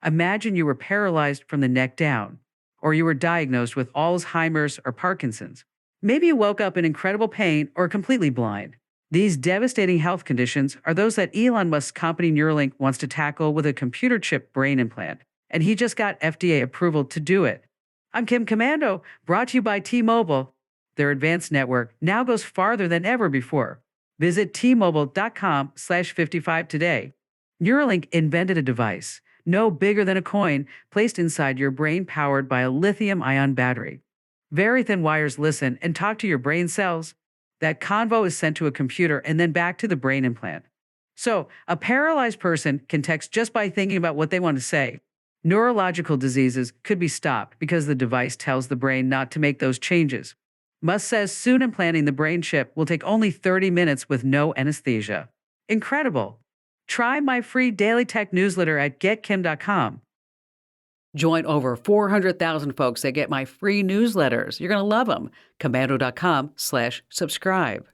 Imagine you were paralyzed from the neck down, or you were diagnosed with Alzheimer's or Parkinson's. Maybe you woke up in incredible pain or completely blind. These devastating health conditions are those that Elon Musk's company Neuralink wants to tackle with a computer chip brain implant, and he just got FDA approval to do it. I'm Kim Komando, brought to you by T-Mobile. Their advanced network now goes farther than ever before. Visit T-Mobile.com/55 today. Neuralink invented a device, no bigger than a coin, placed inside your brain powered by a lithium ion battery. Very thin wires listen and talk to your brain cells. That convo is sent to a computer and then back to the brain implant. So, a paralyzed person can text just by thinking about what they want to say. Neurological diseases could be stopped because the device tells the brain not to make those changes. Musk says soon implanting the brain chip will take only 30 minutes with no anesthesia. Incredible! Try my free daily tech newsletter at getkim.com. Join over 400,000 folks that get my free newsletters. You're going to love them. Komando.com/subscribe.